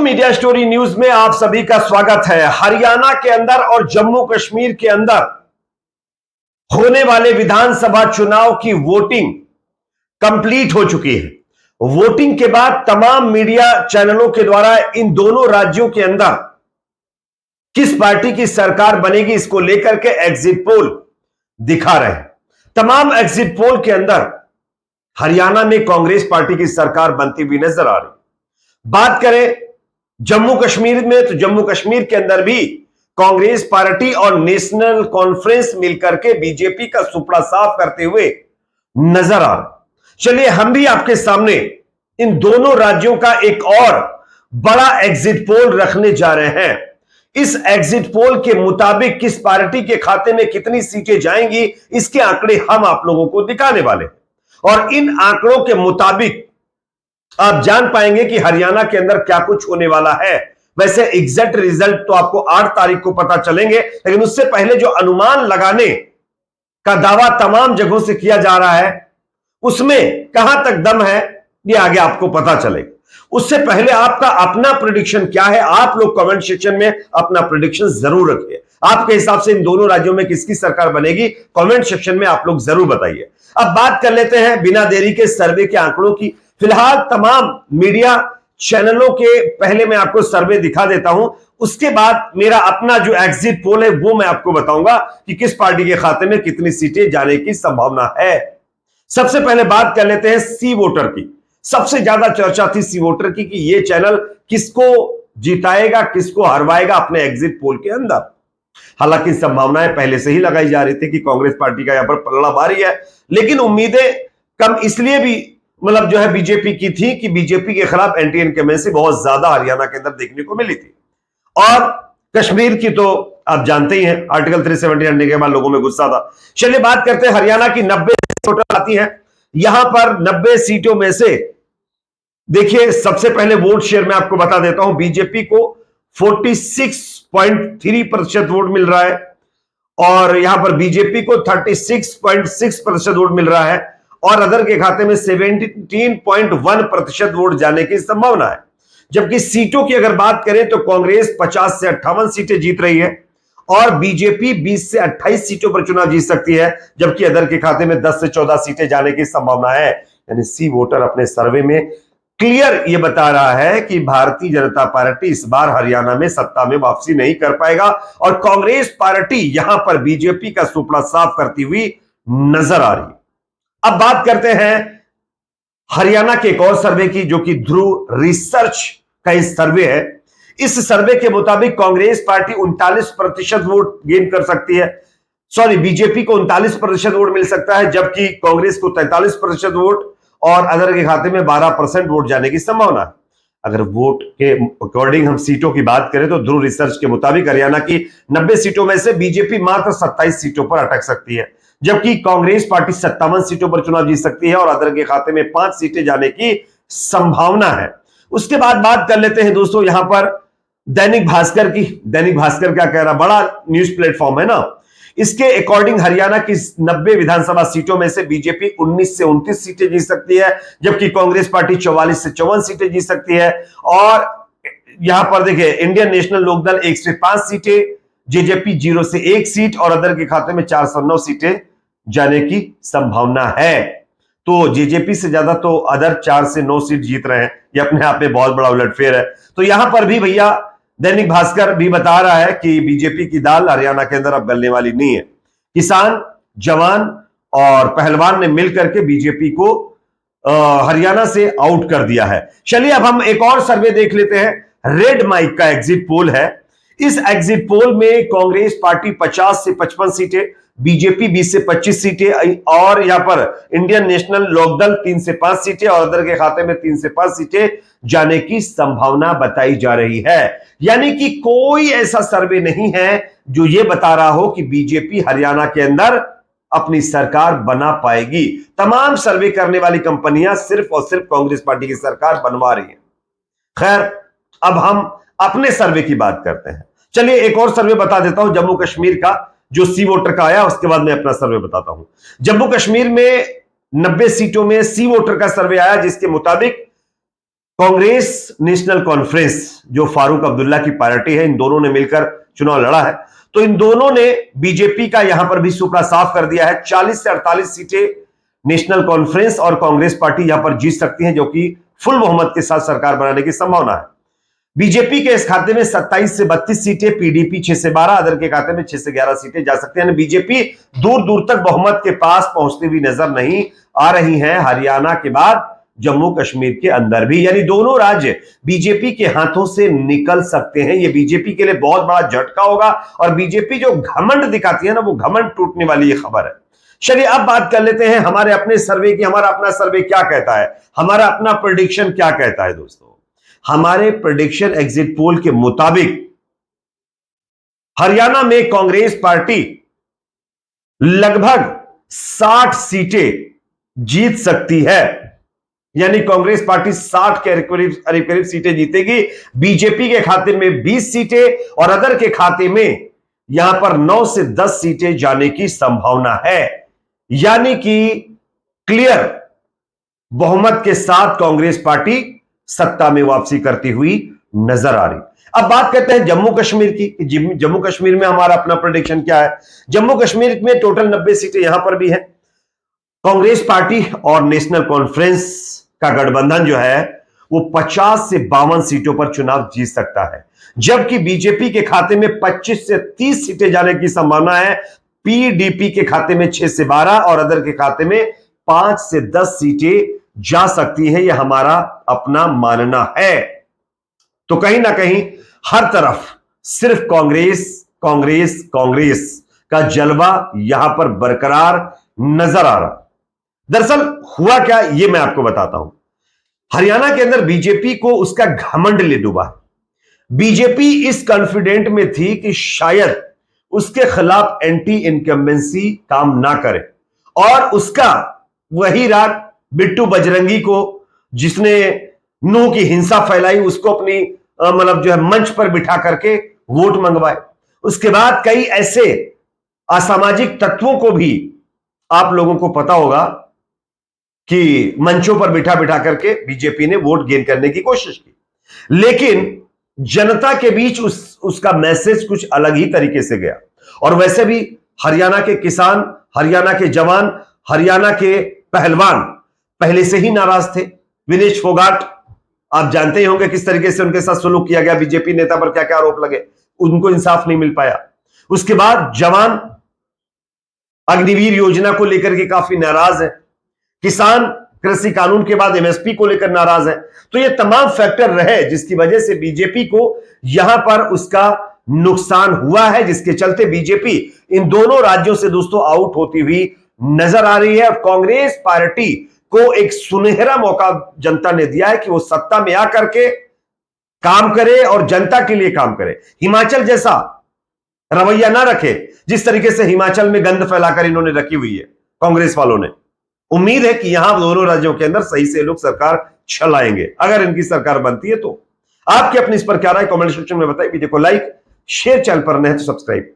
Media story news में आप सभी का स्वागत है। हरियाणा के अंदर और जम्मू कश्मीर के अंदर होने वाले विधानसभा चुनाव की वोटिंग कंप्लीट हो चुकी है। वोटिंग के बाद तमाम मीडिया चैनलों के द्वारा इन दोनों राज्यों के अंदर किस पार्टी की सरकार बनेगी इसको लेकर के एग्जिट पोल दिखा रहे हैं। तमाम एग्जिट पोल के अंदर हरियाणा में कांग्रेस पार्टी की सरकार बनती हुई नजर आ रही। बात करें जम्मू कश्मीर में तो जम्मू कश्मीर के अंदर भी कांग्रेस पार्टी और नेशनल कॉन्फ्रेंस मिलकर के बीजेपी का सुपड़ा साफ करते हुए नजर आ रहे। चलिए हम भी आपके सामने इन दोनों राज्यों का एक और बड़ा एग्जिट पोल रखने जा रहे हैं। इस एग्जिट पोल के मुताबिक किस पार्टी के खाते में कितनी सीटें जाएंगी इसके आंकड़े हम आप लोगों को दिखाने वाले हैं और इन आंकड़ों के मुताबिक आप जान पाएंगे कि हरियाणा के अंदर क्या कुछ होने वाला है। वैसे एग्जैक्ट रिजल्ट तो आपको 8 तारीख को पता चलेंगे, लेकिन उससे पहले जो अनुमान लगाने का दावा तमाम जगहों से किया जा रहा है उसमें कहां तक दम है ये आगे आपको पता चलेगा। उससे पहले आपका अपना प्रेडिक्शन क्या है, आप लोग कमेंट सेक्शन में अपना प्रेडिक्शन जरूर रखिए। आपके हिसाब से इन दोनों राज्यों में किसकी सरकार बनेगी कमेंट सेक्शन में आप लोग जरूर बताइए। अब बात कर लेते हैं बिना देरी के सर्वे के आंकड़ों की। फिलहाल तमाम मीडिया चैनलों के पहले मैं आपको सर्वे दिखा देता हूं, उसके बाद मेरा अपना जो एग्जिट पोल है वो मैं आपको बताऊंगा कि किस पार्टी के खाते में कितनी सीटें जाने की संभावना है। सबसे पहले बात कर लेते हैं सी वोटर की। सबसे ज्यादा चर्चा थी सी वोटर की कि ये चैनल किसको जिताएगा किसको हरवाएगा अपने एग्जिट पोल के अंदर। हालांकि संभावनाएं पहले से ही लगाई जा रही थी कि कांग्रेस पार्टी का यहां पर पलड़ा भारी है, लेकिन उम्मीदें कम इसलिए भी जो है बीजेपी की थी कि बीजेपी के खिलाफ एंटी इनकमेंसी बहुत ज्यादा हरियाणा के अंदर देखने को मिली थी। और कश्मीर की तो आप जानते ही हैं, आर्टिकल 370 हटने के बाद लोगों में गुस्सा था। चलिए बात करते हैं हरियाणा की 90 टोटल आती है। यहां पर 90 सीटों में से देखिए सबसे पहले वोट शेयर मैं आपको बता देता हूं। बीजेपी को 46.3% वोट मिल रहा है और यहां पर बीजेपी को 36.6% वोट मिल रहा है और अदर के खाते में 17.1% वोट जाने की संभावना है। जबकि सीटों की अगर बात करें तो कांग्रेस 50 से 58 सीटें जीत रही है और बीजेपी 20 से 28 सीटों पर चुनाव जीत सकती है, जबकि अदर के खाते में 10 से 14 सीटें जाने की संभावना है। यानी सी वोटर अपने सर्वे में क्लियर यह बता रहा है कि भारतीय जनता पार्टी इस बार हरियाणा में सत्ता में वापसी नहीं कर पाएगा और कांग्रेस पार्टी यहां पर बीजेपी का सुपड़ा साफ करती हुई नजर आ रही है। अब बात करते हैं हरियाणा के एक और सर्वे की जो कि ध्रुव रिसर्च का इस सर्वे है। इस सर्वे के मुताबिक कांग्रेस पार्टी 39% वोट गेन कर सकती है। बीजेपी को 39% वोट मिल सकता है, जबकि कांग्रेस को 43% वोट और अदर के खाते में 12% वोट जाने की संभावना है। अगर वोट के अकॉर्डिंग हम सीटों की बात करें तो ध्रुव रिसर्च के मुताबिक हरियाणा की 90 सीटों में से बीजेपी मात्र 27 सीटों पर अटक सकती है, जबकि कांग्रेस पार्टी 57 सीटों पर चुनाव जीत सकती है और अदर के खाते में 5 सीटें जाने की संभावना है। उसके बाद बात कर लेते हैं दोस्तों यहां पर दैनिक भास्कर की। दैनिक भास्कर क्या कह रहा, बड़ा न्यूज प्लेटफॉर्म है ना। इसके अकॉर्डिंग हरियाणा की 90 विधानसभा सीटों में से बीजेपी 19 से 29 सीटें जीत सकती है, जबकि कांग्रेस पार्टी 44 से 54 सीटें जीत सकती है और यहां पर देखिए इंडियन नेशनल लोकदल 1 से 5 सीटें, जेजेपी 0 से 1 सीट और अदर के खाते में 409 सीटें जाने की संभावना है। तो जेजेपी से ज्यादा तो अदर 4 से 9 सीट जीत रहे हैं, ये अपने आप में बहुत बड़ा उलटफेर है। तो यहां पर भी भैया दैनिक भास्कर भी बता रहा है कि बीजेपी की दाल हरियाणा के अंदर अब गलने वाली नहीं है। किसान, जवान और पहलवान ने मिलकर के बीजेपी को हरियाणा से आउट कर दिया है। चलिए अब हम एक और सर्वे देख लेते हैं। रेड माइक का एग्जिट पोल है। इस एग्जिट पोल में कांग्रेस पार्टी 50 से 55 सीटें, बीजेपी 20 से 25 सीटें और यहां पर इंडियन नेशनल लोकदल 3 से 5 सीटें और अदर के खाते में 3 से 5 सीटें जाने की संभावना बताई जा रही है। यानी कि कोई ऐसा सर्वे नहीं है जो यह बता रहा हो कि बीजेपी हरियाणा के अंदर अपनी सरकार बना पाएगी। तमाम सर्वे करने वाली कंपनियां सिर्फ और सिर्फ कांग्रेस पार्टी की सरकार बनवा रही हैं। खैर अब हम अपने सर्वे की बात करते हैं। चलिए एक और सर्वे बता देता हूं जम्मू कश्मीर का, जो सी वोटर का आया, उसके बाद मैं अपना सर्वे बताता हूं। जम्मू कश्मीर में 90 सीटों में सी वोटर का सर्वे आया जिसके मुताबिक कांग्रेस नेशनल कॉन्फ्रेंस जो फारूक अब्दुल्ला की पार्टी है, इन दोनों ने मिलकर चुनाव लड़ा है। तो इन दोनों ने बीजेपी का यहां पर भी सुपड़ा साफ कर दिया है। 40 से 48 सीटें नेशनल कॉन्फ्रेंस और कांग्रेस पार्टी यहां पर जीत सकती है, जो कि फुल बहुमत के साथ सरकार बनाने की संभावना है। बीजेपी के इस खाते में 27 से 32 सीटें, पीडीपी 6 से 12, अदर के खाते में 6 से 11 सीटें जा सकती हैं। बीजेपी दूर दूर तक बहुमत के पास पहुंचती हुई नजर नहीं आ रही है। हरियाणा के बाद जम्मू कश्मीर के अंदर भी, यानी दोनों राज्य बीजेपी के हाथों से निकल सकते हैं। यह बीजेपी के लिए बहुत बड़ा झटका होगा और बीजेपी जो घमंड दिखाती है ना, वो घमंड टूटने वाली ये खबर है। चलिए अब बात कर लेते हैं हमारे अपने सर्वे की। हमारा अपना सर्वे क्या कहता है, हमारा अपना प्रेडिक्शन क्या कहता है दोस्तों। हमारे प्रेडिक्शन एग्जिट पोल के मुताबिक हरियाणा में कांग्रेस पार्टी लगभग 60 सीटें जीत सकती है, यानी कांग्रेस पार्टी 60 के करीब सीटें जीतेगी। बीजेपी के खाते में 20 सीटें और अदर के खाते में यहां पर 9 से 10 सीटें जाने की संभावना है, यानी कि क्लियर बहुमत के साथ कांग्रेस पार्टी सत्ता में वापसी करती हुई नजर आ रही। अब बात करते हैं जम्मू कश्मीर की। जम्मू कश्मीर में हमारा अपना प्रेडिक्शन क्या है। जम्मू कश्मीर में टोटल 90 सीटें यहां पर भी है। कांग्रेस पार्टी और नेशनल कॉन्फ्रेंस का गठबंधन जो है वो 50 से 52 सीटों पर चुनाव जीत सकता है, जबकि बीजेपी के खाते में 25 से 30 सीटें जाने की संभावना है। पीडीपी के खाते में 6 से 12 और अदर के खाते में 5 से 10 सीटें जा सकती है। यह हमारा अपना मानना है। तो कहीं ना कहीं हर तरफ सिर्फ कांग्रेस कांग्रेस कांग्रेस का जलवा यहां पर बरकरार नजर आ रहा। दरअसल हुआ क्या, यह मैं आपको बताता हूं। हरियाणा के अंदर बीजेपी को उसका घमंड ले डूबा। बीजेपी इस कॉन्फिडेंट में थी कि शायद उसके खिलाफ एंटी इनकम्बेंसी काम ना करे और उसका वही राग बिट्टू बजरंगी को, जिसने नूह की हिंसा फैलाई, उसको अपनी मतलब जो है मंच पर बिठा करके वोट मंगवाए। उसके बाद कई ऐसे असामाजिक तत्वों को भी आप लोगों को पता होगा कि मंचों पर बिठा बिठा करके बीजेपी ने वोट गेन करने की कोशिश की, लेकिन जनता के बीच उसका मैसेज कुछ अलग ही तरीके से गया। और वैसे भी हरियाणा के किसान, हरियाणा के जवान, हरियाणा के पहलवान पहले से ही नाराज थे। विनेश फोगाट, आप जानते ही होंगे किस तरीके से उनके साथ सलूक किया गया, बीजेपी नेता पर क्या क्या आरोप लगे, उनको इंसाफ नहीं मिल पाया। उसके बाद जवान अग्निवीर योजना को लेकर के काफी नाराज है। किसान कृषि कानून के बाद एमएसपी को लेकर नाराज है। तो ये तमाम फैक्टर रहे जिसकी वजह से बीजेपी को यहां पर उसका नुकसान हुआ है, जिसके चलते बीजेपी इन दोनों राज्यों से दोस्तों आउट होती हुई नजर आ रही है। और कांग्रेस पार्टी को एक सुनहरा मौका जनता ने दिया है कि वो सत्ता में आकर के काम करे और जनता के लिए काम करे। हिमाचल जैसा रवैया ना रखे जिस तरीके से हिमाचल में गंद फैलाकर इन्होंने रखी हुई है कांग्रेस वालों ने। उम्मीद है कि यहां दोनों राज्यों के अंदर सही से लोग सरकार चलाएंगे, अगर इनकी सरकार बनती है तो। आपकी अपनी इस पर क्या राय कमेंट सेक्शन में बताइए। वीडियो को लाइक शेयर, चैनल पर नए हैं तो सब्सक्राइब